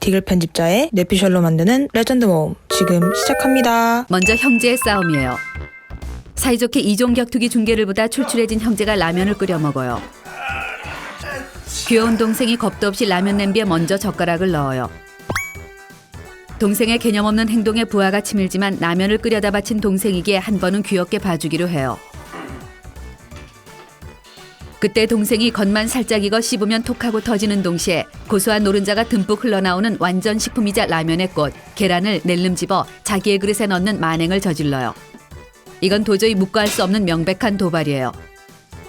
디글 편집자의 뇌피셜로 만드는 레전드 모험 지금 시작합니다. 먼저 형제의 싸움이에요. 사이좋게 이종 격투기 중계를 보다 출출해진 형제가 라면을 끓여 먹어요. 귀여운 동생이 겁도 없이 라면 냄비에 먼저 젓가락을 넣어요. 동생의 개념 없는 행동에 부하가 치밀지만 라면을 끓여다 바친 동생이기에 한 번은 귀엽게 봐주기로 해요. 그때 동생이 겉만 살짝 익어 씹으면 톡하고 터지는 동시에 고소한 노른자가 듬뿍 흘러나오는 완전 식품이자 라면의 꽃, 계란을 낼름 집어 자기의 그릇에 넣는 만행을 저질러요. 이건 도저히 묵과할 수 없는 명백한 도발이에요.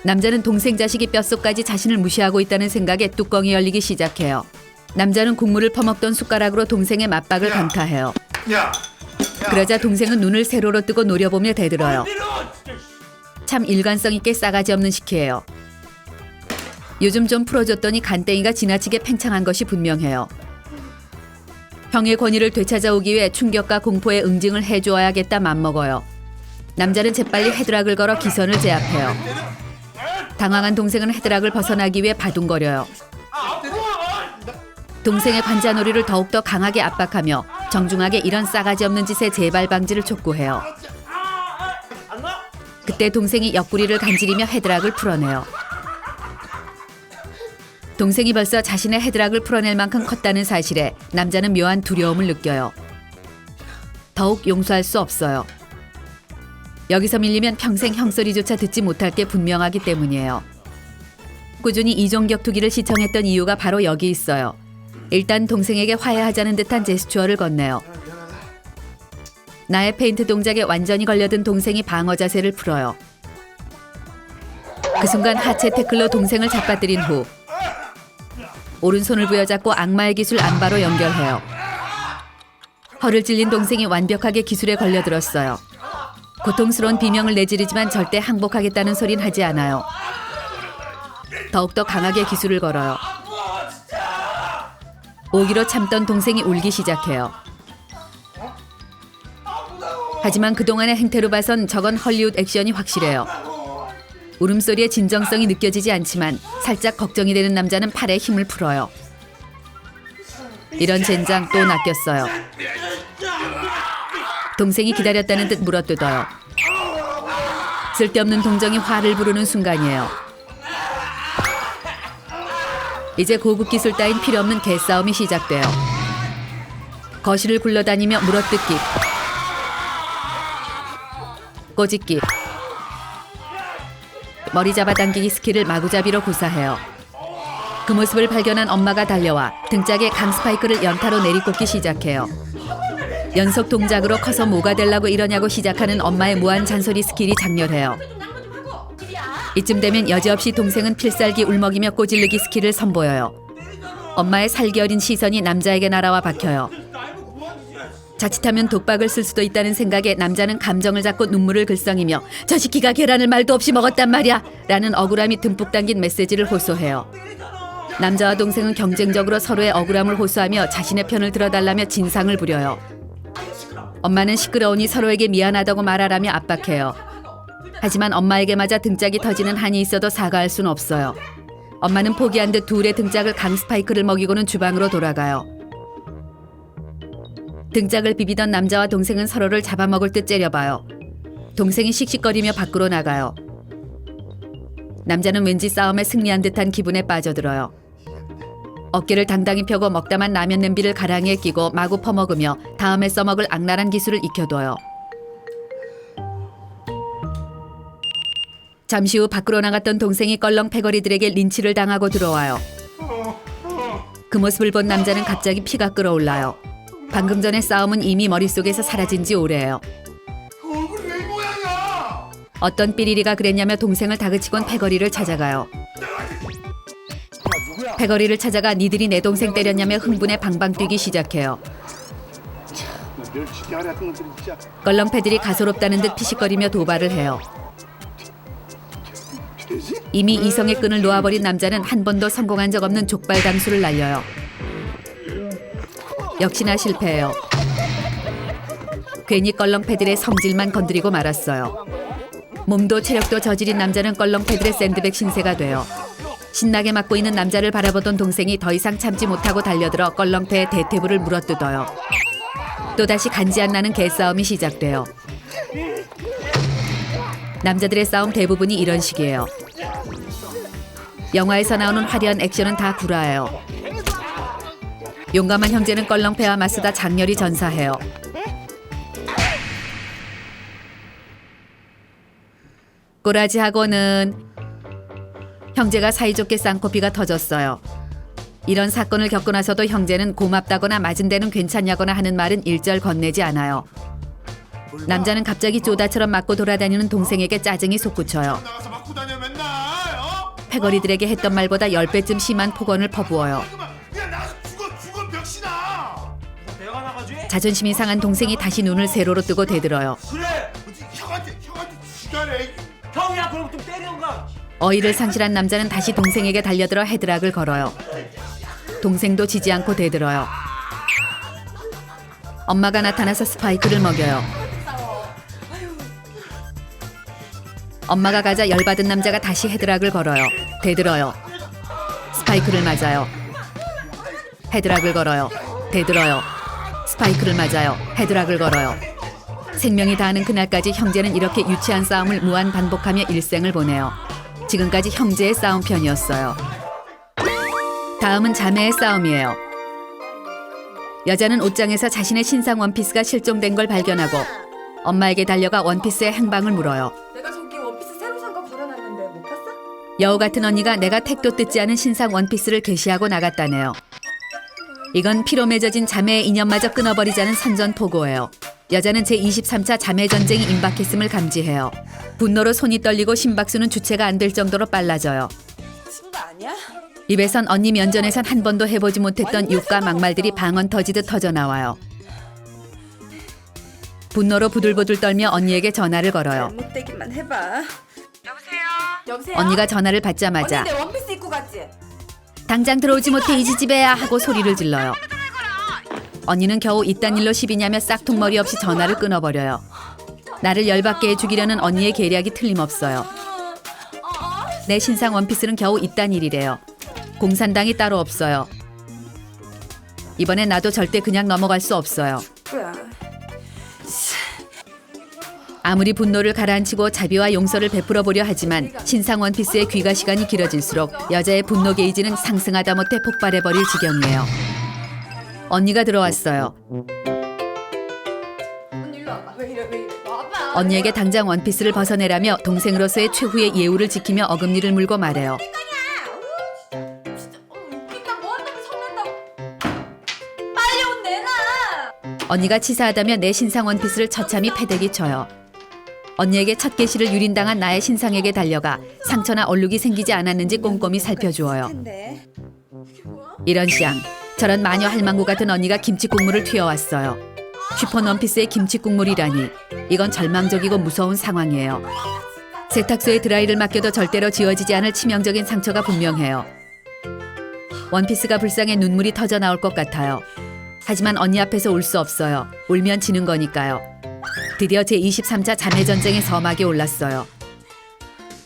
남자는 동생 자식이 뼛속까지 자신을 무시하고 있다는 생각에 뚜껑이 열리기 시작해요. 남자는 국물을 퍼먹던 숟가락으로 동생의 맞박을 강타해요. 그러자 동생은 눈을 세로로 뜨고 노려보며 대들어요. 참 일관성 있게 싸가지 없는 시키예요. 요즘 좀 풀어줬더니 간땡이가 지나치게 팽창한 것이 분명해요. 형의 권위를 되찾아오기 위해 충격과 공포에 응징을 해주어야겠다 맘먹어요. 남자는 재빨리 헤드락을 걸어 기선을 제압해요. 당황한 동생은 헤드락을 벗어나기 위해 바둥거려요. 동생의 관자놀이를 더욱더 강하게 압박하며 정중하게 이런 싸가지 없는 짓의 재발 방지를 촉구해요. 그때 동생이 옆구리를 간지리며 헤드락을 풀어내요. 동생이 벌써 자신의 헤드락을 풀어낼 만큼 컸다는 사실에 남자는 묘한 두려움을 느껴요. 더욱 용서할 수 없어요. 여기서 밀리면 평생 형소리조차 듣지 못할 게 분명하기 때문이에요. 꾸준히 이종 격투기를 시청했던 이유가 바로 여기 있어요. 일단 동생에게 화해하자는 듯한 제스처를 건네요. 나의 페인트 동작에 완전히 걸려든 동생이 방어 자세를 풀어요. 그 순간 하체 태클로 동생을 잡아들인 후 오른손을 부여잡고 악마의 기술 안바로 연결해요. 허를 찔린 동생이 완벽하게 기술에 걸려들었어요. 고통스러운 비명을 내지르지만 절대 항복하겠다는 소린 하지 않아요. 더욱더 강하게 기술을 걸어요. 오기로 참던 동생이 울기 시작해요. 하지만 그동안의 행태로 봐선 저건 헐리우드 액션이 확실해요. 울음소리의 진정성이 느껴지지 않지만 살짝 걱정이 되는 남자는 팔에 힘을 풀어요. 이런 젠장 또 낚였어요. 동생이 기다렸다는 듯 물어뜯어요. 쓸데없는 동정이 화를 부르는 순간이에요. 이제 고급 기술 따윈 필요 없는 개싸움이 시작돼요. 거실을 굴러다니며 물어뜯기, 꼬집기, 머리 잡아당기기 스킬을 마구잡이로 구사해요. 그 모습을 발견한 엄마가 달려와 등짝에 강 스파이크를 연타로 내리꽂기 시작해요. 연속 동작으로 커서 뭐가 되려고 이러냐고 시작하는 엄마의 무한 잔소리 스킬이 장렬해요. 이쯤 되면 여지없이 동생은 필살기 울먹이며 꼬질르기 스킬을 선보여요. 엄마의 살기 어린 시선이 남자에게 날아와 박혀요. 자칫하면 독박을 쓸 수도 있다는 생각에 남자는 감정을 잡고 눈물을 글썽이며 저 시키가 계란을 말도 없이 먹었단 말이야 라는 억울함이 듬뿍 담긴 메시지를 호소해요. 남자와 동생은 경쟁적으로 서로의 억울함을 호소하며 자신의 편을 들어달라며 진상을 부려요. 엄마는 시끄러우니 서로에게 미안하다고 말하라며 압박해요. 하지만 엄마에게 맞아 등짝이 터지는 한이 있어도 사과할 수는 없어요. 엄마는 포기한 듯 둘의 등짝을 강 스파이크를 먹이고는 주방으로 돌아가요. 등짝을 비비던 남자와 동생은 서로를 잡아먹을 듯 째려봐요. 동생이 씩씩거리며 밖으로 나가요. 남자는 왠지 싸움에 승리한 듯한 기분에 빠져들어요. 어깨를 당당히 펴고 먹다만 라면 냄비를 가랑이에 끼고 마구 퍼먹으며 다음에 써먹을 악랄한 기술을 익혀둬요. 잠시 후 밖으로 나갔던 동생이 껄렁 패거리들에게 린치를 당하고 들어와요. 그 모습을 본 남자는 갑자기 피가 끓어올라요. 방금 전의 싸움은 이미 머릿속에서 사라진 지 오래예요. 얼굴이 왜 이 모양이야? 어떤 삐리리가 그랬냐며 동생을 다그치곤 패거리를 찾아가요. 패거리를 찾아가 니들이 내 동생 때렸냐며 흥분에 방방 뛰기 시작해요. 멸치대가리 같은 것들이 진짜. 껄렁패들이 가소롭다는 듯 피식거리며 도발을 해요. 이미 이성의 끈을 놓아버린 남자는 한 번도 성공한 적 없는 족발 강수를 날려요. 역시나 실패해요. 괜히 껄렁패들의 성질만 건드리고 말았어요. 몸도 체력도 저질인 남자는 껄렁패들의 샌드백 신세가 돼요. 신나게 맞고 있는 남자를 바라보던 동생이 더 이상 참지 못하고 달려들어 껄렁패에 대퇴부를 물어뜯어요. 또다시 간지 안 나는 개싸움이 시작돼요. 남자들의 싸움 대부분이 이런 식이에요. 영화에서 나오는 화려한 액션은 다 구라예요. 용감한 형제는 껄렁패와 맞서다 장렬히 전사해요. 꼬라지하고는 형제가 사이좋게 쌍코피가 터졌어요. 이런 사건을 겪고 나서도 형제는 고맙다거나 맞은 데는 괜찮냐거나 하는 말은 일절 건네지 않아요. 남자는 갑자기 쪼다처럼 맞고 돌아다니는 동생에게 짜증이 솟구쳐요. 나가서 맞고 다녀 맨날. 어? 패거리들에게 했던 말보다 10배쯤 심한 폭언을 퍼부어요. 그냥 나가서 죽어 병신아. 내가 나가지? 자존심이 상한 동생이 다시 눈을 세로로 뜨고 대들어요. 그래. 형한테 지가래. 형이야 그럼 좀 때리던가. 어이를 상실한 남자는 다시 동생에게 달려들어 헤드락을 걸어요. 동생도 지지 않고 대들어요. 엄마가 나타나서 스파이크를 먹여요. 엄마가 가자 열받은 남자가 다시 헤드락을 걸어요. 대들어요. 스파이크를 맞아요. 헤드락을 걸어요. 대들어요. 스파이크를 맞아요. 헤드락을 걸어요. 생명이 다하는 그날까지 형제는 이렇게 유치한 싸움을 무한 반복하며 일생을 보내요. 지금까지 형제의 싸움편이었어요. 다음은 자매의 싸움이에요. 여자는 옷장에서 자신의 신상 원피스가 실종된 걸 발견하고 엄마에게 달려가 원피스의 행방을 물어요. 내가 저기 원피스 새로 산 거 걸어놨는데 못 봤어? 여우 같은 언니가 내가 택도 뜯지 않은 신상 원피스를 게시하고 나갔다네요. 이건 피로 맺어진 자매의 인연마저 끊어버리자는 선전포고예요. 여자는 제23차 자매전쟁이 임박했음을 감지해요. 분노로 손이 떨리고 심박수는 주체가 안 될 정도로 빨라져요. 친구 아니야? 입에선 언니 면전에선 한 번도 해보지 못했던 욕과 막말들이 방언 터지듯 터져나와요. 분노로 부들부들 떨며 언니에게 전화를 걸어요. 잘못되기만 해봐. 여보세요? 언니가 전화를 받자마자 언니 내 원피스 입고 갔지? 당장 들어오지 못해 이 지지배야 하고 소리를 질러요. 언니는 겨우 이딴 일로 시비냐며 싹퉁머리 없이 전화를 끊어버려요. 나를 열받게 해주기려는 언니의 계략이 틀림없어요. 내 신상 원피스는 겨우 이딴 일이래요. 공산당이 따로 없어요. 이번엔 나도 절대 그냥 넘어갈 수 없어요. 뭐야? 아무리 분노를 가라앉히고 자비와 용서를 베풀어 보려 하지만 신상 원피스의 귀가 시간이 길어질수록 여자의 분노 게이지는 상승하다 못해 폭발해버릴 지경이에요. 언니가 들어왔어요. 언니 일로 와봐. 왜 이래? 와봐. 언니에게 당장 원피스를 벗어내라며 동생으로서의 최후의 예우를 지키며 어금니를 물고 말해요. 진짜 웃긴다. 뭐 한다고 성난다고. 빨리 옷 내놔. 언니가 치사하다며 내 신상 원피스를 처참히 패대기 쳐요. 언니에게 첫 계시를 유린당한 나의 신상에게 달려가 상처나 얼룩이 생기지 않았는지 꼼꼼히 살펴주어요. 근데 이게 뭐야? 이런 쌍, 저런 마녀 할망구 같은 언니가 김치 국물을 튀어왔어요. 쉬폰 원피스에 김치 국물이라니 이건 절망적이고 무서운 상황이에요. 세탁소에 드라이를 맡겨도 절대로 지워지지 않을 치명적인 상처가 분명해요. 원피스가 불쌍해 눈물이 터져 나올 것 같아요. 하지만 언니 앞에서 울 수 없어요. 울면 지는 거니까요. 드디어 제23차 자매전쟁의 서막이 올랐어요.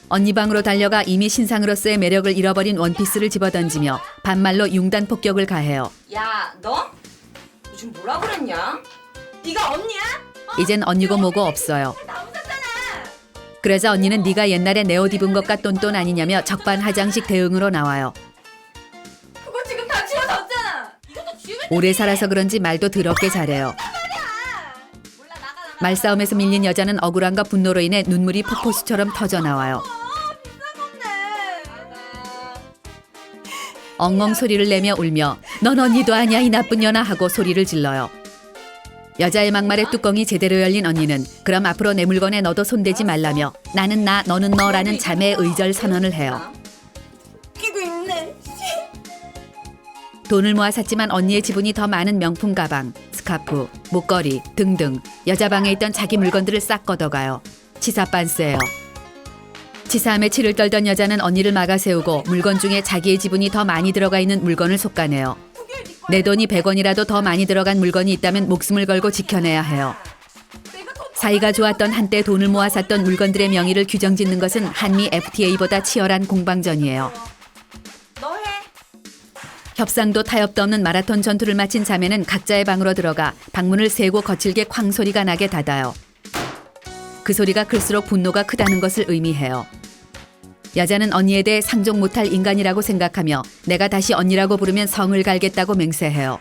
언니 방으로 달려가 이미 신상으로서의 매력을 잃어버린 원피스를 집어던지며 반말로 융단 폭격을 가해요. 야, 너 지금 뭐라 그랬냐? 네가 언니야? 이젠 언니고 뭐고 없어요. 나 웃었잖아. 그러자 언니는 네가 옛날에 내 옷 입은 것과 똔똔 아니냐며 적반하장식 대응으로 나와요. 그거 지금 다 지워졌잖아. 이것도 지우면 오래 살아서 그런지 말도 더럽게 잘해요. 몰라 나가. 말싸움에서 밀린 여자는 억울함과 분노로 인해 눈물이 폭포수처럼 터져나와요. 엉엉 소리를 내며 울며 넌 언니도 아니야 이 나쁜 년아 하고 소리를 질러요. 여자의 막말에 뚜껑이 제대로 열린 언니는 그럼 앞으로 내 물건에 너도 손대지 말라며 나는 나 너는 너라는 자매의 의절 선언을 해요. 끼고 있네. 돈을 모아 샀지만 언니의 지분이 더 많은 명품 가방, 스카프, 목걸이 등등 여자 방에 있던 자기 물건들을 싹 걷어가요. 치사 빤스예요. 치사함에 치를 떨던 여자는 언니를 막아세우고 물건 중에 자기의 지분이 더 많이 들어가 있는 물건을 솎아내요. 내 돈이 100원이라도 더 많이 들어간 물건이 있다면 목숨을 걸고 지켜내야 해요. 사이가 좋았던 한때 돈을 모아 샀던 물건들의 명의를 규정짓는 것은 한미 FTA보다 치열한 공방전이에요. 협상도 타협도 없는 마라톤 전투를 마친 자매는 각자의 방으로 들어가 방문을 세고 거칠게 쾅 소리가 나게 닫아요. 그 소리가 클수록 분노가 크다는 것을 의미해요. 여자는 언니에 대해 상종 못할 인간이라고 생각하며 내가 다시 언니라고 부르면 성을 갈겠다고 맹세해요.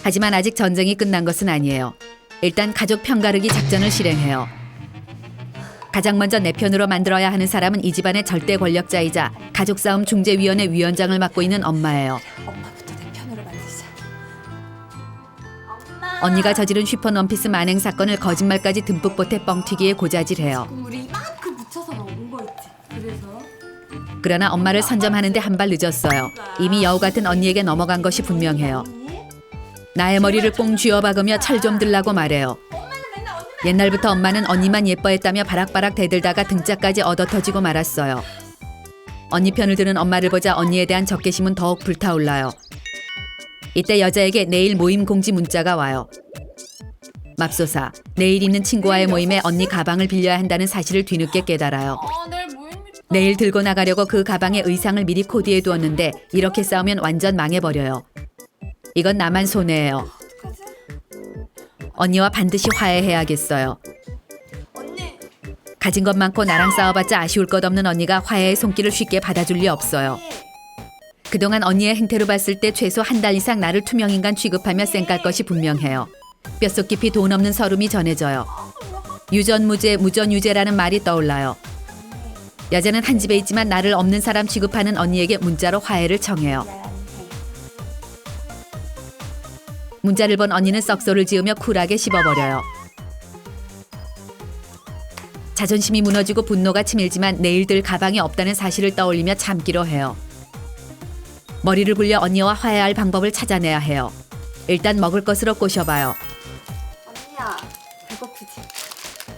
하지만 아직 전쟁이 끝난 것은 아니에요. 일단 가족 편가르기 작전을 실행해요. 가장 먼저 내 편으로 만들어야 하는 사람은 이 집안의 절대 권력자이자 가족싸움 중재위원회 위원장을 맡고 있는 엄마예요. 엄마부터 내 편으로 만들자. 언니가 저지른 슈퍼 원피스 만행 사건을 거짓말까지 듬뿍 보태 뻥튀기에 고자질해요. 우리 이만큼 묻혀서 먹은 거 있지. 그래서 그러나 엄마를 선점하는데 한 발 늦었어요. 이미 여우 같은 언니에게 넘어간 것이 분명해요. 나의 머리를 꽁 쥐어박으며 철 좀 들라고 말해요. 옛날부터 엄마는 언니만 예뻐했다며 바락바락 대들다가 등짝까지 얻어터지고 말았어요. 언니 편을 드는 엄마를 보자 언니에 대한 적개심은 더욱 불타올라요. 이때 여자에게 내일 모임 공지 문자가 와요. 맙소사, 내일 있는 친구와의 모임에 언니 가방을 빌려야 한다는 사실을 뒤늦게 깨달아요. 내일 모임이 내일 들고 나가려고 그 가방에 의상을 미리 코디해 두었는데 이렇게 싸우면 완전 망해버려요. 이건 나만 손해예요. 언니와 반드시 화해해야겠어요. 언니. 가진 것 많고 나랑 싸워봤자 아쉬울 것 없는 언니가 화해의 손길을 쉽게 받아줄 리 없어요. 그동안 언니의 행태로 봤을 때 최소 한 달 이상 나를 투명인간 취급하며 쌩깔 것이 분명해요. 뼛속 깊이 돈 없는 서름이 전해져요. 유전무죄, 무전유죄라는 말이 떠올라요. 여자는 한 집에 있지만 나를 없는 사람 취급하는 언니에게 문자로 화해를 청해요. 문자를 본 언니는 썩소를 지으며 쿨하게 씹어버려요. 자존심이 무너지고 분노가 치밀지만 내일 들 가방이 없다는 사실을 떠올리며 참기로 해요. 머리를 굴려 언니와 화해할 방법을 찾아내야 해요. 일단 먹을 것으로 꼬셔봐요. 언니야, 배고프지?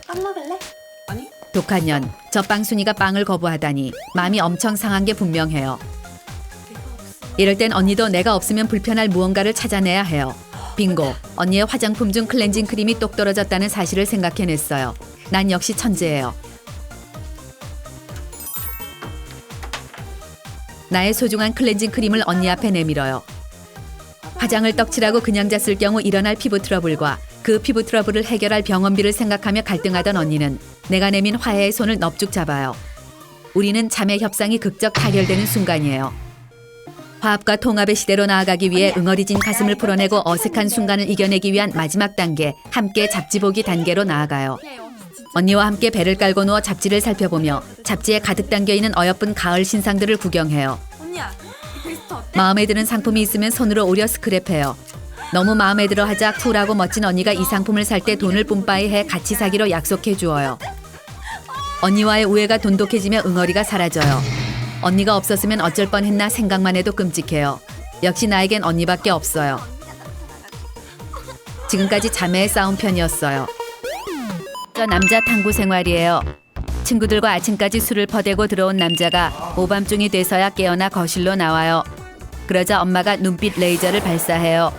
빵 먹을래? 아니. 독한 년, 저 빵순이가 빵을 거부하다니 마음이 엄청 상한 게 분명해요. 이럴 땐 언니도 내가 없으면 불편할 무언가를 찾아내야 해요. 빙고, 언니의 화장품 중 클렌징 크림이 똑 떨어졌다는 사실을 생각해냈어요. 난 역시 천재예요. 나의 소중한 클렌징 크림을 언니 앞에 내밀어요. 화장을 떡칠하고 그냥 잤을 경우 일어날 피부 트러블과 그 피부 트러블을 해결할 병원비를 생각하며 갈등하던 언니는 내가 내민 화해의 손을 넙죽 잡아요. 우리는 자매 협상이 극적 타결되는 순간이에요. 화합과 통합의 시대로 나아가기 위해 응어리진 가슴을 풀어내고 어색한 순간을 이겨내기 위한 마지막 단계, 함께 잡지보기 단계로 나아가요. 언니와 함께 배를 깔고 누워 잡지를 살펴보며 잡지에 가득 담겨있는 어여쁜 가을 신상들을 구경해요. 언니야, 이 베스트 어때? 마음에 드는 상품이 있으면 손으로 오려 스크랩해요. 너무 마음에 들어 하자 쿨하고 멋진 언니가 이 상품을 살 때 돈을 뿜빠이 해 같이 사기로 약속해 주어요. 언니와의 우애가 돈독해지며 응어리가 사라져요. 언니가 없었으면 어쩔 뻔했나 생각만 해도 끔찍해요. 역시 나에겐 언니밖에 없어요. 지금까지 자매의 싸움 편이었어요. 저 남자 탐구 생활이에요. 친구들과 아침까지 술을 퍼대고 들어온 남자가 오밤중이 돼서야 깨어나 거실로 나와요. 그러자 엄마가 눈빛 레이저를 발사해요.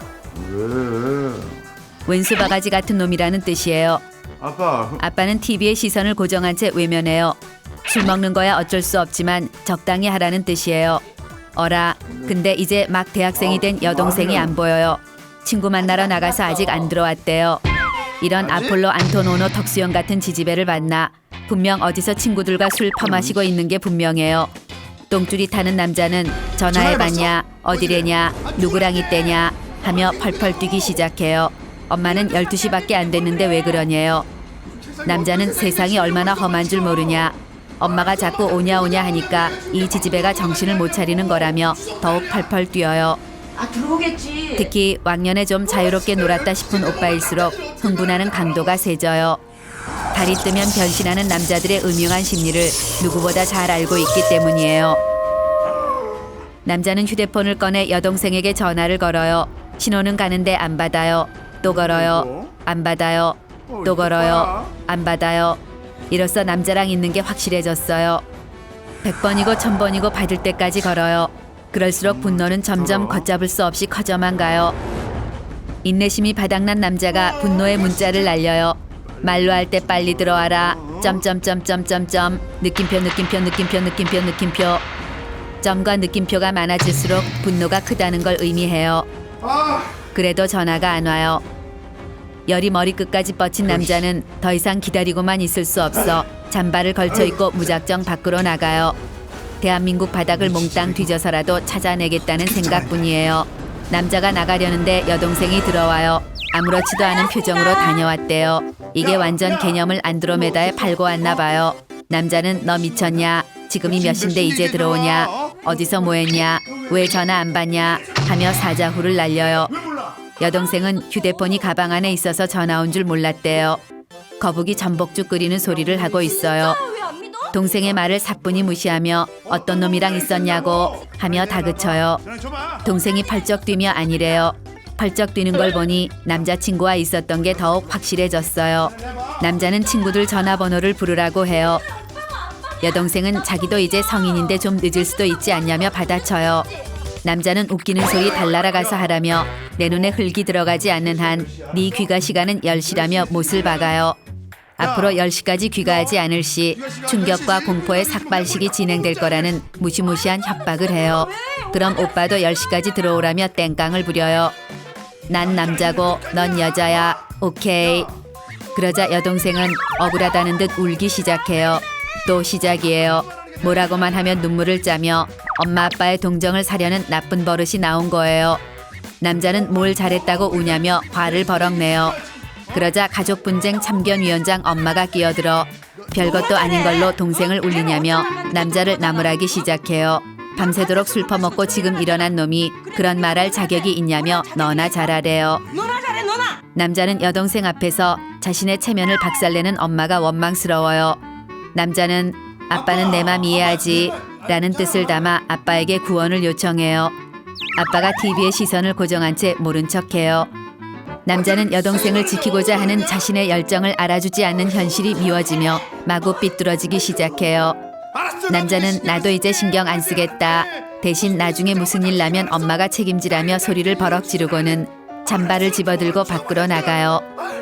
왼수 바가지 같은 놈이라는 뜻이에요. 아빠는 TV에 시선을 고정한 채 외면해요. 술 먹는 거야 어쩔 수 없지만 적당히 하라는 뜻이에요. 어라, 근데 이제 막 대학생이 된 여동생이 안 보여요. 친구 만나러 나가서 아직 안 들어왔대요. 이런 아폴로 안토노노 턱수염 같은 지지배를 봤나. 분명 어디서 친구들과 술 퍼마시고 있는 게 분명해요. 똥줄이 타는 남자는 전화해봤냐, 어디래냐, 누구랑 있대냐 하며 펄펄 뛰기 시작해요. 엄마는 12시밖에 안 됐는데 왜 그러냐요. 남자는 세상이 얼마나 험한 줄 모르냐. 엄마가 자꾸 오냐 하니까 이 지지배가 정신을 못 차리는 거라며 더욱 펄펄 뛰어요. 들어오겠지. 특히 왕년에 좀 자유롭게 놀았다 싶은 오빠일수록 흥분하는 강도가 세져요. 달이 뜨면 변신하는 남자들의 음흉한 심리를 누구보다 잘 알고 있기 때문이에요. 남자는 휴대폰을 꺼내 여동생에게 전화를 걸어요. 신호는 가는데 안 받아요. 또 걸어요. 안 받아요. 또 걸어요. 안 받아요. 이로써 남자랑 있는 게 확실해졌어요. 100번이고 1000번이고 받을 때까지 걸어요. 그럴수록 분노는 점점 걷잡을 수 없이 커져만 가요. 인내심이 바닥난 남자가 분노의 문자를 날려요. 말로 할 때 빨리 들어와라. 점점점점점점 느낌표. 점과 느낌표가 많아질수록 분노가 크다는 걸 의미해요. 그래도 전화가 안 와요. 열이 머리끝까지 뻗친 남자는 더 이상 기다리고만 있을 수 없어 잠바를 걸쳐 입고 무작정 밖으로 나가요. 대한민국 바닥을 몽땅 뒤져서라도 찾아내겠다는 생각뿐이에요. 남자가 나가려는데 여동생이 들어와요. 아무렇지도 않은 표정으로 다녀왔대요. 이게 완전 개념을 안드로메다에 팔고 왔나 봐요. 남자는 너 미쳤냐? 지금이 몇 시인데 이제 들어오냐? 어디서 뭐했냐? 왜 전화 안 받냐? 하며 사자후를 날려요. 여동생은 휴대폰이 가방 안에 있어서 전화 온 줄 몰랐대요. 거북이 전복죽 끓이는 소리를 하고 있어요. 왜 안 믿어? 동생의 말을 사뿐히 무시하며 어떤 놈이랑 있었냐고 하며 다그쳐요. 동생이 펄쩍 뛰며 아니래요. 펄쩍 뛰는 걸 보니 남자친구와 있었던 게 더욱 확실해졌어요. 남자는 친구들 전화번호를 부르라고 해요. 여동생은 자기도 이제 성인인데 좀 늦을 수도 있지 않냐며 받아쳐요. 남자는 웃기는 소리 달나라 가서 하라며 내 눈에 흙이 들어가지 않는 한 네 귀가 시간은 10시라며 못을 박아요. 앞으로 10시까지 귀가하지 않을 시 충격과 공포의 삭발식이 진행될 거라는 무시무시한 협박을 해요. 그럼 오빠도 10시까지 들어오라며 땡깡을 부려요. 난 남자고 넌 여자야. 오케이. 그러자 여동생은 억울하다는 듯 울기 시작해요. 또 시작이에요. 뭐라고만 하면 눈물을 짜며 엄마 아빠의 동정을 사려는 나쁜 버릇이 나온 거예요. 남자는 뭘 잘했다고 우냐며 화를 버럭내요. 그러자 가족 분쟁 참견위원장 엄마가 끼어들어 별것도 아닌 걸로 동생을 울리냐며 남자를 나무라기 시작해요. 밤새도록 술 퍼먹고 지금 일어난 놈이 그런 말할 자격이 있냐며 너나 잘하래요. 너나 잘해 너나. 남자는 여동생 앞에서 자신의 체면을 박살내는 엄마가 원망스러워요. 남자는 아빠는 내 맘 이해하지 라는 뜻을 담아 아빠에게 구원을 요청해요. 아빠가 TV의 시선을 고정한 채 모른 척해요. 남자는 여동생을 지키고자 하는 자신의 열정을 알아주지 않는 현실이 미워지며 마구 삐뚤어지기 시작해요. 남자는 나도 이제 신경 안 쓰겠다. 대신 나중에 무슨 일 나면 엄마가 책임지라며 소리를 버럭 지르고는 잠바를 집어들고 밖으로 나가요.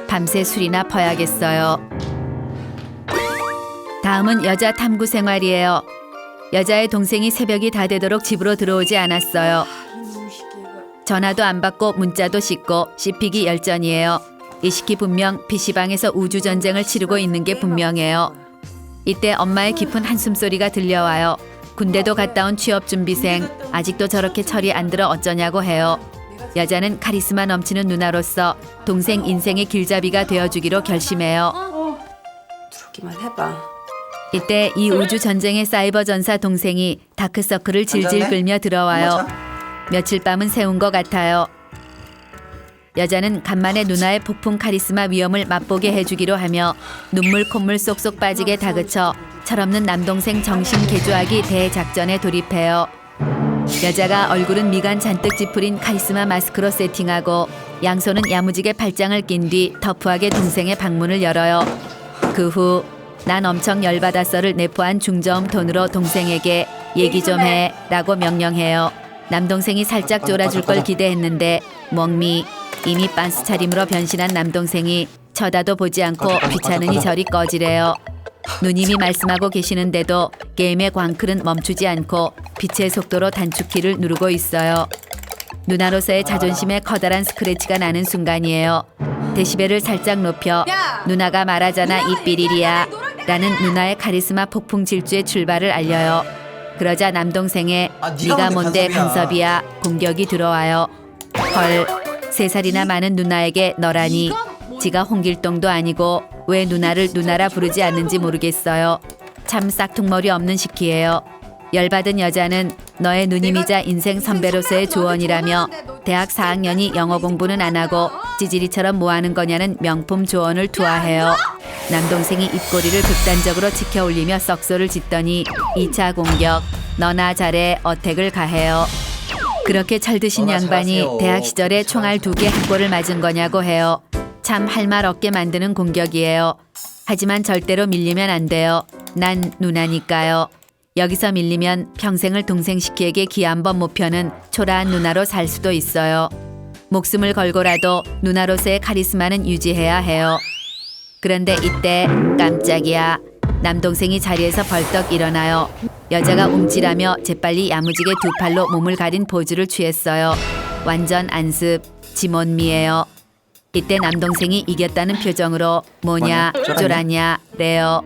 밤새 술이나 퍼야겠어요. 다음은 여자 탐구 생활이에요. 여자의 동생이 새벽이 다 되도록 집으로 들어오지 않았어요. 전화도 안 받고 문자도 씻고 씹히기 열전이에요. 이 시기 분명 PC방에서 우주전쟁을 치르고 있는 게 분명해요. 이때 엄마의 깊은 한숨소리가 들려와요. 군대도 갔다 온 취업준비생 아직도 저렇게 철이 안 들어 어쩌냐고 해요. 여자는 카리스마 넘치는 누나로서 동생 인생의 길잡이가 되어주기로 결심해요. 들어오기만 해봐. 이때 이 우주전쟁의 사이버 전사 동생이 다크서클을 질질 끌며 들어와요. 며칠 밤은 새운 것 같아요. 여자는 간만에 누나의 폭풍 카리스마 위험을 맛보게 해주기로 하며 눈물 콧물 쏙쏙 빠지게 다그쳐 철없는 남동생 정신 개조하기 대작전에 돌입해요. 여자가 얼굴은 미간 잔뜩 찌푸린 카리스마 마스크로 세팅하고 양손은 야무지게 팔짱을 낀 뒤 터프하게 동생의 방문을 열어요. 그 후 난 엄청 열받았어를 내포한 중저음 톤으로 동생에게 얘기 좀 해 라고 명령해요. 남동생이 살짝 쫄아줄 걸 기대했는데 멍미 이미 빤스 차림으로 변신한 남동생이 쳐다도 보지 않고 귀찮으니 저리 꺼지래요. 누님이 말씀하고 계시는데도 게임의 광클은 멈추지 않고 빛의 속도로 단축키를 누르고 있어요. 누나로서의 자존심에 커다란 스크래치가 나는 순간이에요. 데시벨을 살짝 높여 누나가 말하잖아 이 삐리리야 라는 누나의 카리스마 폭풍 질주의 출발을 알려요. 그러자 남동생의 네가 뭔데 간섭이야 공격이 들어와요. 헐 3살이나 많은 누나에게 너라니 지가 홍길동도 아니고 왜 누나를 누나라 부르지 않는지 모르겠어요. 참 싹퉁머리 없는 시키예요. 열받은 여자는 너의 누님이자 인생 선배로서의 조언이라며 대학 4학년이 영어 공부는 안 하고 찌질이처럼 뭐하는 거냐는 명품 조언을 투하해요. 남동생이 입꼬리를 극단적으로 치켜 올리며 썩소를 짓더니 2차 공격 너나 잘해 어택을 가해요. 그렇게 철드신 양반이 대학 시절에 총알 2개 한 골을 맞은 거냐고 해요. 참 할 말 없게 만드는 공격이에요. 하지만 절대로 밀리면 안 돼요. 난 누나니까요. 여기서 밀리면 평생을 동생 시키에게 기 한 번 못 펴는 초라한 누나로 살 수도 있어요. 목숨을 걸고라도 누나로서의 카리스마는 유지해야 해요. 그런데 이때 깜짝이야. 남동생이 자리에서 벌떡 일어나요. 여자가 움찔하며 재빨리 야무지게 두 팔로 몸을 가린 포즈를 취했어요. 완전 안습, 지몬미예요. 이때 남동생이 이겼다는 표정으로 뭐냐, 쫄았냐, 래요.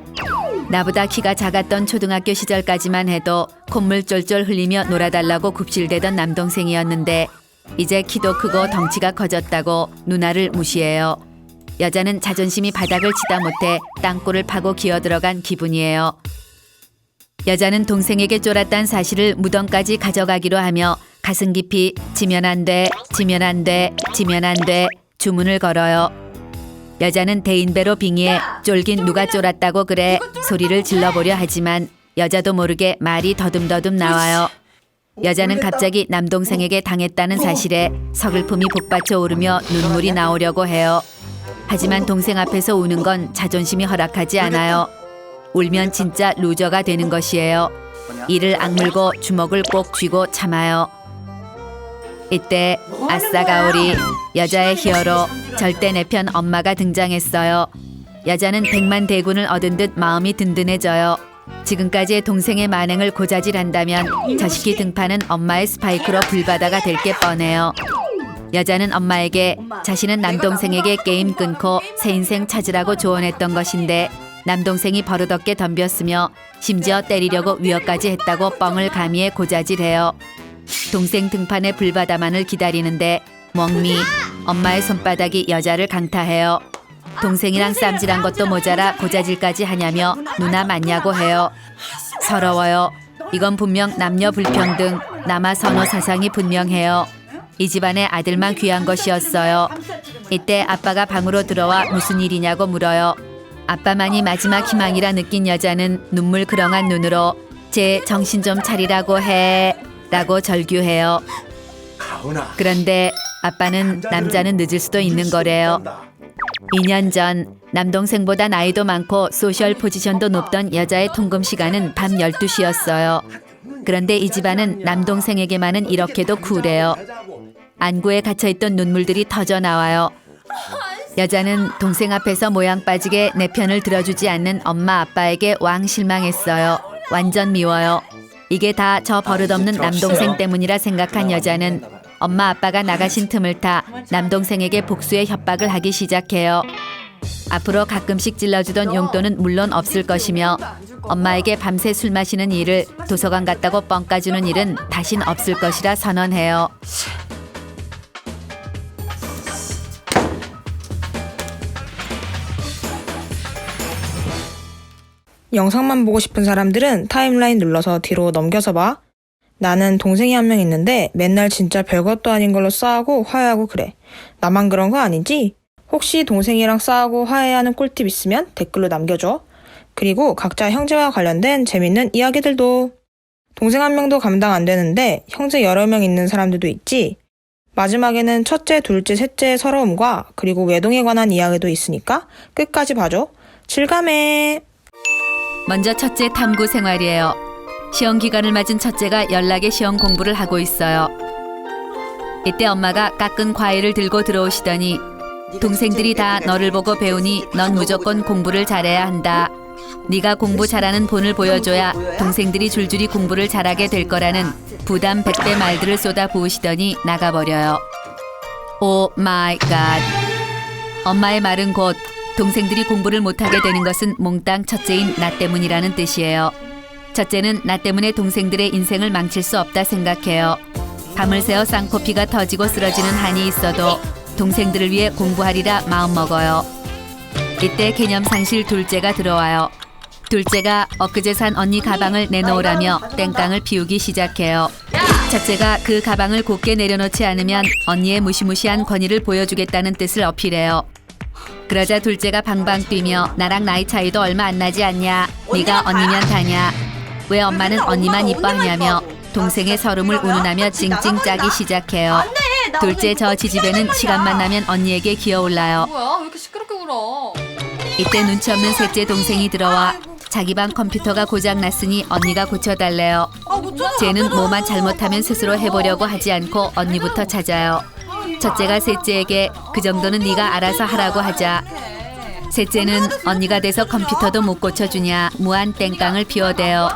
나보다 키가 작았던 초등학교 시절까지만 해도 콧물 쫄쫄 흘리며 놀아달라고 굽실대던 남동생이었는데 이제 키도 크고 덩치가 커졌다고 누나를 무시해요. 여자는 자존심이 바닥을 치다 못해 땅굴을 파고 기어들어간 기분이에요. 여자는 동생에게 쫄았다는 사실을 무덤까지 가져가기로 하며 가슴 깊이 지면 안 돼, 지면 안 돼, 지면 안 돼 주문을 걸어요. 여자는 대인배로 빙의해 쫄긴 누가 쫄았다고 그래 소리를 질러보려 하지만 여자도 모르게 말이 더듬더듬 나와요. 여자는 갑자기 남동생에게 당했다는 사실에 서글픔이 북받쳐 오르며 눈물이 나오려고 해요. 하지만 동생 앞에서 우는 건 자존심이 허락하지 않아요. 울면 진짜 루저가 되는 것이에요. 이를 악물고 주먹을 꼭 쥐고 참아요. 이때 아싸 가오리 여자의 히어로 절대 내 편 엄마가 등장했어요. 여자는 백만 대군을 얻은 듯 마음이 든든해져요. 지금까지의 동생의 만행을 고자질한다면 저 시기 등판은 엄마의 스파이크로 불바다가 될 게 뻔해요. 여자는 엄마에게 자신은 남동생에게 게임 끊고 새 인생 찾으라고 조언했던 것인데 남동생이 버릇없게 덤볐으며 심지어 때리려고 위협까지 했다고 뻥을 가미해 고자질해요. 동생 등판의 불바다만을 기다리는데 멍미 엄마의 손바닥이 여자를 강타해요. 동생이랑 쌈질한 것도 모자라 고자질까지 하냐며 누나 맞냐고 해요. 서러워요. 이건 분명 남녀 불평등, 남아 선호 사상이 분명해요. 이 집안의 아들만 귀한 것이었어요. 이때 아빠가 방으로 들어와 무슨 일이냐고 물어요. 아빠만이 마지막 희망이라 느낀 여자는 눈물 그렁한 눈으로 제 정신 좀 차리라고 해 라고 절규해요. 그런데 아빠는 남자는 늦을 수도 있는 거래요. 2년 전 남동생보다 나이도 많고 소셜 포지션도 높던 여자의 통금 시간은 밤 12시였어요. 그런데 이 집안은 남동생에게만은 이렇게도 쿨해요. 안구에 갇혀있던 눈물들이 터져 나와요. 여자는 동생 앞에서 모양 빠지게 내 편을 들어주지 않는 엄마 아빠에게 왕 실망했어요. 완전 미워요. 이게 다 저 버릇없는 남동생 때문이라 생각한 여자는 엄마 아빠가 나가신 틈을 타 남동생에게 복수의 협박을 하기 시작해요. 앞으로 가끔씩 찔러주던 용돈은 물론 없을 것이며 엄마에게 밤새 술 마시는 일을 도서관 갔다고 뻥 까주는 일은 다신 없을 것이라 선언해요. 영상만 보고 싶은 사람들은 타임라인 눌러서 뒤로 넘겨서 봐. 나는 동생이 한 명 있는데 맨날 진짜 별것도 아닌 걸로 싸우고 화해하고 그래. 나만 그런 거 아니지? 혹시 동생이랑 싸우고 화해하는 꿀팁 있으면 댓글로 남겨줘. 그리고 각자 형제와 관련된 재밌는 이야기들도. 동생 한 명도 감당 안 되는데 형제 여러 명 있는 사람들도 있지. 마지막에는 첫째, 둘째, 셋째의 서러움과 그리고 외동에 관한 이야기도 있으니까 끝까지 봐줘. 실감해. 먼저 첫째 탐구 생활이에요. 시험 기간을 맞은 첫째가 연락에 시험 공부를 하고 있어요. 이때 엄마가 깎은 과일을 들고 들어오시더니 동생들이 다 너를 보고 배우니 넌 무조건 공부를 잘해야 한다. 네가 공부 잘하는 본을 보여줘야 동생들이 줄줄이 공부를 잘하게 될 거라는 부담 100배 말들을 쏟아 부으시더니 나가버려요. 오 마이 갓. 엄마의 말은 곧 동생들이 공부를 못하게 되는 것은 몽땅 첫째인 나 때문이라는 뜻이에요. 첫째는 나 때문에 동생들의 인생을 망칠 수 없다 생각해요. 밤을 새워 쌍코피가 터지고 쓰러지는 한이 있어도 동생들을 위해 공부하리라 마음먹어요. 이때 개념상실 둘째가 들어와요. 둘째가 엊그제 산 언니 가방을 내놓으라며 땡깡을 피우기 시작해요. 첫째가 그 가방을 곧게 내려놓지 않으면 언니의 무시무시한 권위를 보여주겠다는 뜻을 어필해요. 그러자 둘째가 방방 뛰며 나랑 나이 차이도 얼마 안 나지 않냐. 네가 언니면 다냐. 왜 엄마는 언니만 이뻐하냐며 동생의 서름을 운운하며 찡찡 짜기 시작해요. 둘째 저 지지배는 시간만 나면 언니에게 기어올라요. 뭐야? 왜 이렇게 시끄럽게 울어? 이때 눈치 없는 셋째 동생이 들어와 자기 방 컴퓨터가 고장났으니 언니가 고쳐달래요. 쟤는 뭐만 잘못하면 스스로 해보려고 하지 않고 언니부터 찾아요. 첫째가 셋째에게 그 정도는 네가 알아서 하라고 하자. 셋째는 언니가 돼서 컴퓨터도 못 고쳐주냐 무한 땡깡을 피워대요.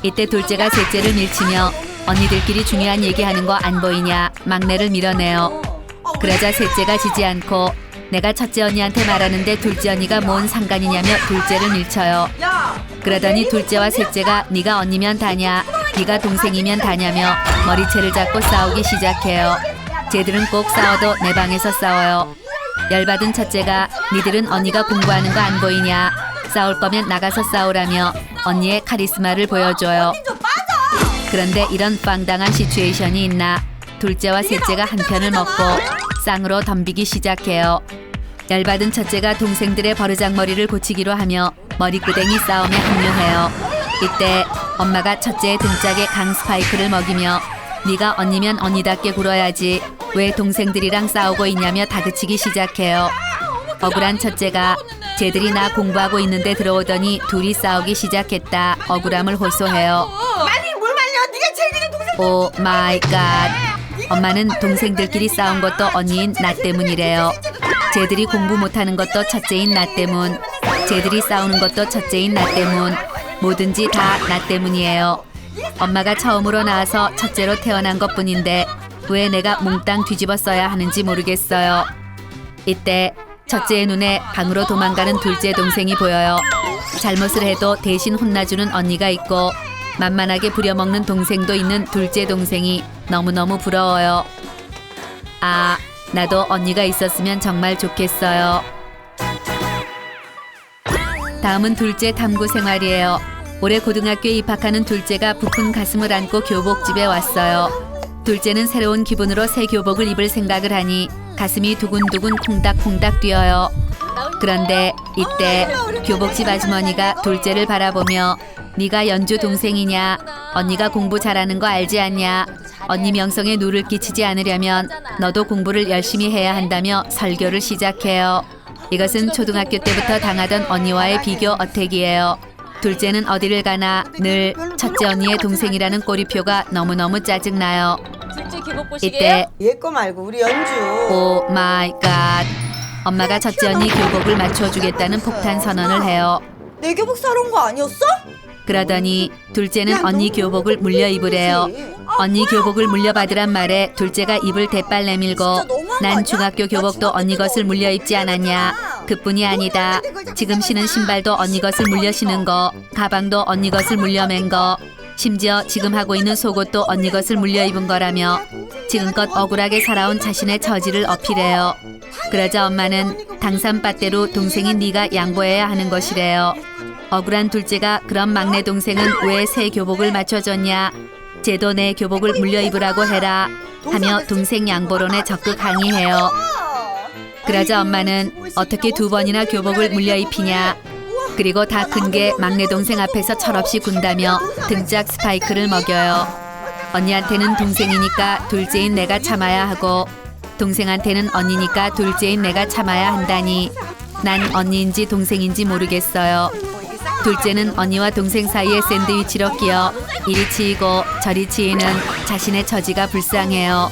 이때 둘째가 셋째를 밀치며 언니들끼리 중요한 얘기하는 거 안 보이냐 막내를 밀어내요. 그러자 셋째가 지지 않고 내가 첫째 언니한테 말하는데 둘째 언니가 뭔 상관이냐며 둘째를 밀쳐요. 그러더니 둘째와 셋째가 네가 언니면 다냐 네가 동생이면 다냐며 머리채를 잡고 싸우기 시작해요. 쟤들은 꼭 싸워도 내 방에서 싸워요. 열받은 첫째가 니들은 언니가 공부하는 거 안 보이냐 싸울 거면 나가서 싸우라며 언니의 카리스마를 보여줘요. 그런데 이런 빵당한 시츄에이션이 있나 둘째와 셋째가 한 편을 먹고 쌍으로 덤비기 시작해요. 열받은 첫째가 동생들의 버르장머리를 고치기로 하며 머리끄댕이 싸움에 합류해요. 이때 엄마가 첫째의 등짝에 강 스파이크를 먹이며 네가 언니면 언니답게 굴어야지 왜 동생들이랑 싸우고 있냐며 다그치기 시작해요. 억울한 첫째가 쟤들이 나 공부하고 있는데 들어오더니 둘이 싸우기 시작했다 억울함을 호소해요. 많이 뭘 말려? 네가 쟤들이 동생. 오 마이 갓. 엄마는 동생들끼리 싸운 것도 언니인 나 때문이래요. 쟤들이 공부 못하는 것도 첫째인 나 때문. 쟤들이 싸우는 것도 첫째인 나 때문. 뭐든지 다 나 때문이에요. 엄마가 처음으로 낳아서 첫째로 태어난 것뿐인데 왜 내가 몽땅 뒤집어 써야 하는지 모르겠어요. 이때 첫째의 눈에 방으로 도망가는 둘째 동생이 보여요. 잘못을 해도 대신 혼나주는 언니가 있고 만만하게 부려먹는 동생도 있는 둘째 동생이 너무너무 부러워요. 아, 나도 언니가 있었으면 정말 좋겠어요. 다음은 둘째 탐구 생활이에요. 올해 고등학교에 입학하는 둘째가 부푼 가슴을 안고 교복집에 왔어요. 둘째는 새로운 기분으로 새 교복을 입을 생각을 하니 가슴이 두근두근 콩닥콩닥 뛰어요. 그런데 이때 교복집 아주머니가 둘째를 바라보며 네가 연주 동생이냐? 언니가 공부 잘하는 거 알지 않냐? 언니 명성에 누를 끼치지 않으려면 너도 공부를 열심히 해야 한다며 설교를 시작해요. 이것은 초등학교 때부터 당하던 언니와의 비교 어택이에요. 둘째는 어디를 가나 늘 첫째 언니의 동생이라는 꼬리표가 너무너무 짜증나요. 이때 얘 거 말고 우리 연주. 오 마이 갓. 엄마가 첫째 언니 교복을 맞춰주겠다는 폭탄 선언을 해요. 내 교복 사러 온 거 아니었어? 그러더니 둘째는 언니 교복을 물려 입으래요. 언니 교복을 물려받으란 말에 둘째가 입을 대빨 내밀고 난 중학교 교복도 언니 것을 물려 입지 않았냐. 그뿐이 아니다. 지금 신은 신발도 언니 것을 물려 신은 거, 가방도 언니 것을 물려 맨 거, 심지어 지금 하고 있는 속옷도 언니 것을 물려 입은 거라며 지금껏 억울하게 살아온 자신의 처지를 어필해요. 그러자 엄마는 당산빠대로 동생인 네가 양보해야 하는 것이래요. 억울한 둘째가 그럼 막내 동생은 왜 새 교복을 맞춰줬냐? 쟤도 내 교복을 물려 입으라고 해라 하며 동생 양보론에 적극 항의해요. 그러자 엄마는 어떻게 두 번이나 교복을 물려 입히냐? 그리고 다 큰 게 막내 동생 앞에서 철없이 군다며 등짝 스파이크를 먹여요. 언니한테는 동생이니까 둘째인 내가 참아야 하고 동생한테는 언니니까 둘째인 내가 참아야 한다니 난 언니인지 동생인지 모르겠어요. 둘째는 언니와 동생 사이에 샌드위치로 끼어 이리 치이고 저리 치이는 자신의 처지가 불쌍해요.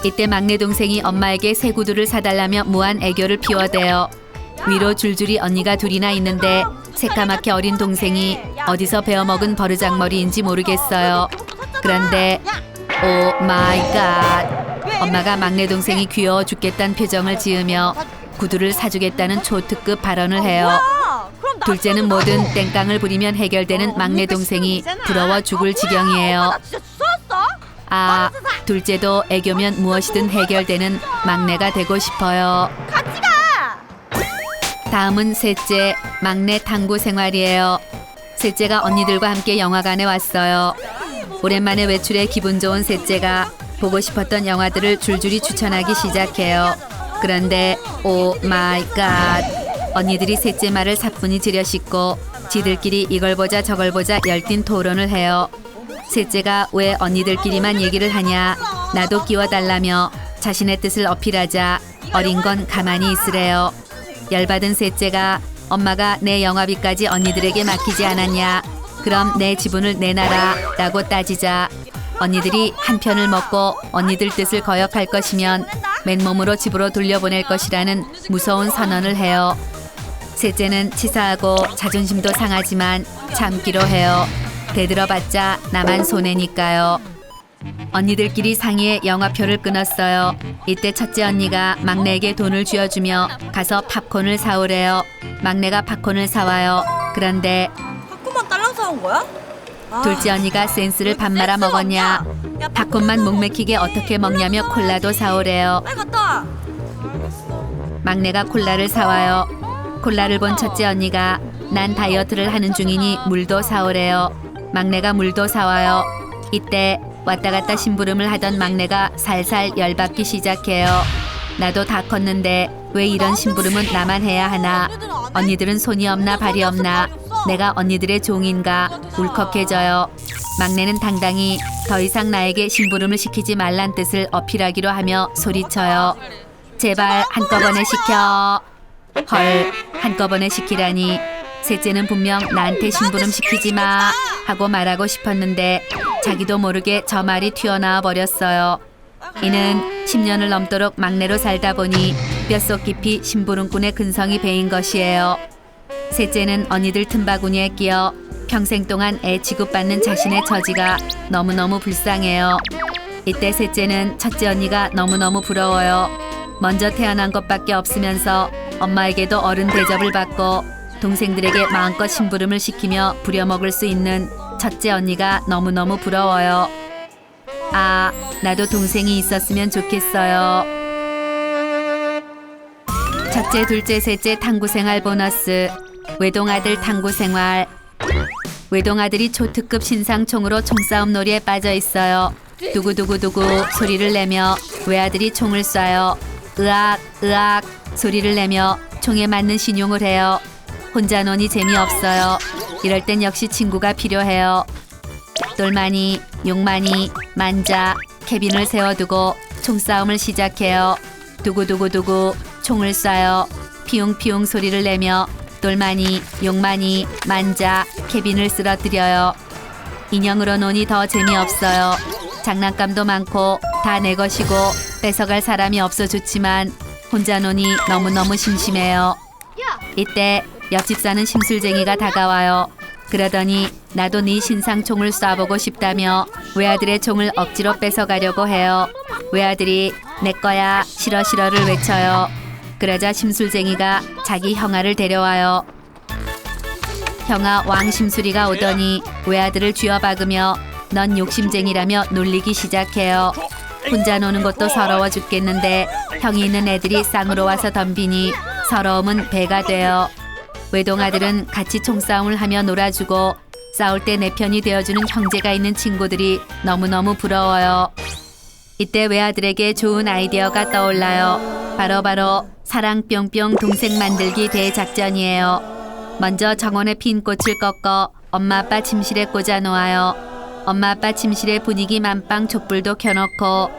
이때 막내 동생이 엄마에게 새 구두를 사달라며 무한 애교를 피워대요. 위로 줄줄이 언니가 둘이나 있는데 새까맣게 어린 동생이 어디서 배워먹은 버르장머리인지 모르겠어요. 그런데 오 마이 갓. 엄마가 막내 동생이 귀여워 죽겠다는 표정을 지으며 구두를 사주겠다는 초특급 발언을 해요. 둘째는 뭐든 땡깡을 부리면 해결되는 막내 동생이 부러워 죽을 지경이에요. 아, 둘째도 애교면 무엇이든 해결되는 막내가 되고 싶어요. 다음은 셋째, 막내 탐구 생활이에요. 셋째가 언니들과 함께 영화관에 왔어요. 오랜만에 외출에 기분 좋은 셋째가 보고 싶었던 영화들을 줄줄이 추천하기 시작해요. 그런데 오 마이 갓. 언니들이 셋째 말을 사뿐히 들여씻고 지들끼리 이걸 보자 저걸 보자 열띤 토론을 해요. 셋째가 왜 언니들끼리만 얘기를 하냐, 나도 끼워달라며 자신의 뜻을 어필하자 어린 건 가만히 있으래요. 열받은 셋째가 엄마가 내 영화비까지 언니들에게 맡기지 않았냐, 그럼 내 지분을 내놔라 라고 따지자 언니들이 한 편을 먹고 언니들 뜻을 거역할 것이면 맨몸으로 집으로 돌려보낼 것이라는 무서운 선언을 해요. 셋째는 치사하고 자존심도 상하지만 참기로 해요. 대들어봤자 나만 손해니까요. 언니들끼리 상의해 영화표를 끊었어요. 이때 첫째 언니가 막내에게 돈을 쥐어주며 가서 팝콘을 사오래요. 막내가 팝콘을 사와요. 그런데 팝콘만 딸랑 사온 거야? 둘째 언니가 센스를 밥 말아 먹었냐. 팝콘만 목 맥히게 어떻게 먹냐며 콜라도 사오래요. 빨리 갔다 와. 막내가 콜라를 사와요. 콜라를 본 첫째 언니가 난 다이어트를 하는 중이니 물도 사오래요. 막내가 물도 사와요. 이때 왔다 갔다 심부름을 하던 막내가 살살 열받기 시작해요. 나도 다 컸는데 왜 이런 심부름은 나만 해야 하나. 언니들은 손이 없나 발이 없나. 내가 언니들의 종인가. 울컥해져요. 막내는 당당히 더 이상 나에게 심부름을 시키지 말란 뜻을 어필하기로 하며 소리쳐요. 제발 한꺼번에 시켜. 헐, 한꺼번에 시키라니. 셋째는 분명 나한테 심부름 시키지 마 하고 말하고 싶었는데 자기도 모르게 저 말이 튀어나와 버렸어요. 이는 10년을 넘도록 막내로 살다 보니 뼛속 깊이 심부름꾼의 근성이 배인 것이에요. 셋째는 언니들 틈바구니에 끼어 평생 동안 애 취급받는 자신의 처지가 너무너무 불쌍해요. 이때 셋째는 첫째 언니가 너무너무 부러워요. 먼저 태어난 것밖에 없으면서 엄마에게도 어른 대접을 받고 동생들에게 마음껏 심부름을 시키며 부려먹을 수 있는 첫째 언니가 너무너무 부러워요. 아, 나도 동생이 있었으면 좋겠어요. 첫째, 둘째, 셋째 탐구생활 보너스. 외동아들 탐구생활. 외동아들이 초특급 신상총으로 총싸움 놀이에 빠져 있어요. 두구두구두구 소리를 내며 외아들이 총을 쏴요. 으악 으악 소리를 내며 총에 맞는 신용을 해요. 혼자 노니 재미없어요. 이럴 땐 역시 친구가 필요해요. 똘마니, 용마니, 만자, 케빈을 세워두고 총싸움을 시작해요. 두구두구두구 총을 쏴요. 피웅피웅 소리를 내며 똘마니, 용마니, 만자, 케빈을 쓰러뜨려요. 인형으로 노니 더 재미없어요. 장난감도 많고 다 내 것이고 뺏어갈 사람이 없어 좋지만 혼자 노니 너무너무 심심해요. 이때 옆집 사는 심술쟁이가 다가와요. 그러더니 나도 네 신상총을 쏴보고 싶다며 외아들의 총을 억지로 뺏어가려고 해요. 외아들이 내 거야 싫어 싫어를 외쳐요. 그러자 심술쟁이가 자기 형아를 데려와요. 형아 왕심술이가 오더니 외아들을 쥐어박으며 넌 욕심쟁이라며 놀리기 시작해요. 혼자 노는 것도 서러워 죽겠는데 형이 있는 애들이 쌍으로 와서 덤비니 서러움은 배가 돼요. 외동아들은 같이 총싸움을 하며 놀아주고 싸울 때 내 편이 되어주는 형제가 있는 친구들이 너무너무 부러워요. 이때 외아들에게 좋은 아이디어가 떠올라요. 바로 사랑 뿅뿅 동생 만들기 대작전이에요. 먼저 정원에 핀 꽃을 꺾어 엄마 아빠 침실에 꽂아 놓아요. 엄마 아빠 침실에 분위기 만빵 촛불도 켜놓고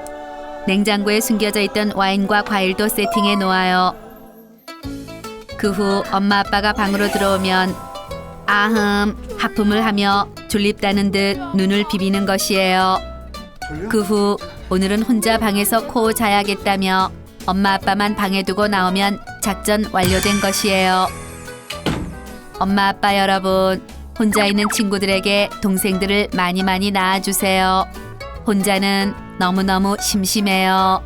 냉장고에 숨겨져 있던 와인과 과일도 세팅해 놓아요. 그 후 엄마 아빠가 방으로 들어오면 아흠 하품을 하며 졸립다는 듯 눈을 비비는 것이에요. 그 후 오늘은 혼자 방에서 코 자야겠다며 엄마 아빠만 방에 두고 나오면 작전 완료된 것이에요. 엄마 아빠 여러분, 혼자 있는 친구들에게 동생들을 많이 낳아주세요. 혼자는 너무너무 심심해요.